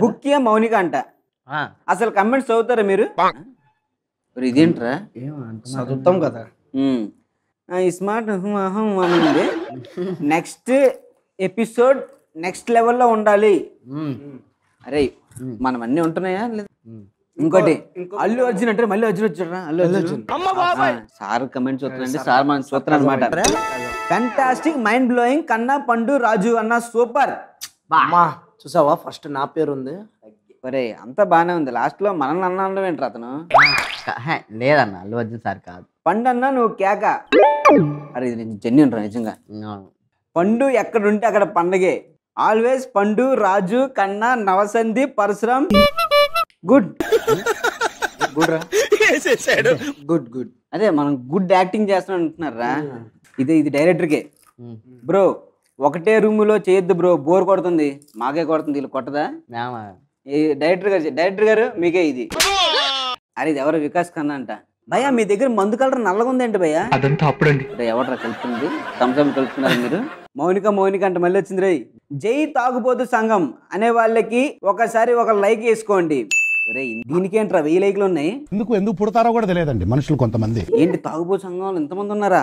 బుక్కియా మౌనిక అంట. అసలు కమెంట్స్ చదువుతారా మీరు? ఇదేంట్రా చదువుతాం కదా. ఈ స్మార్ట్ ఉంది. నెక్స్ట్ ఎపిసోడ్ నెక్స్ట్ లెవెల్లో ఉండాలి. అరే మనం అన్నీ ఉంటున్నాయా లేదా? ఇంకోటి అల్లు అర్జున్ అంటే మళ్ళీ అర్జున్ వచ్చారా? అల్లు అర్జున్ సార్ కమెంట్స్ చూస్తున్నాండి. సార్ మనం చూస్తున్నాం అనమాట. ఫ్యాంటాస్టిక్, మైండ్ బ్లోయింగ్, కన్నా, పండు, రాజు అన్న సూపర్. చూసావా ఫస్ట్ నా పేరు ఉంది. ఒరే అంతా బానే ఉంది, లాస్ట్ లో మనల్ని అన్న ఏంట్రా అతను? లేదన్న, అల్లు అర్జున్ సార్ కాదు. పండు అన్న నువ్వు కేక. అరే ఇది జెన్యూన్ రా నిజంగా. పండు ఎక్కడుంటే అక్కడ పండగే. ఆల్వేస్ పండు, రాజు, కన్నా, నవసందీప్, పరశురామ్. గుడ్ గుడ్ రా, గుడ్ గుడ్. అదే మనం గుడ్ యాక్టింగ్ చేస్తున్నాం అంటున్నారా? ఇది డైరెక్టర్కే. బ్రో ఒకటే రూములో చేయొద్దు బ్రో, బోర్ కొడుతుంది. మాకే కొడుతుంది, వీళ్ళు కొట్టదా? డైరెక్టర్ గారు మీకే ఇది. అరే ఇది ఎవరు? వికాస్ ఖన్నా అంట. భయ్యా మీ దగ్గర మందు కలర్ నల్లగా ఉందేంటి భయ్యా? అదంతా అప్పుడండి. ఎవడరా కలుపుతుంది? థమ్స్అప్ కలుపుతున్నారు మీరు. మౌనిక అంటే మళ్ళీ వచ్చింది రై. జై తాగుబోతు సంఘం అనే వాళ్ళకి ఒకసారి ఒక లైక్ వేసుకోండి. దీనికేంట్రా 1000 లైక్లు ఉన్నాయి? ఎందుకు పుడతారో కూడా తెలియదండి మనుషులు కొంతమంది. ఏంటి తాగుబోతు సంఘం ఇంతమంది ఉన్నారా?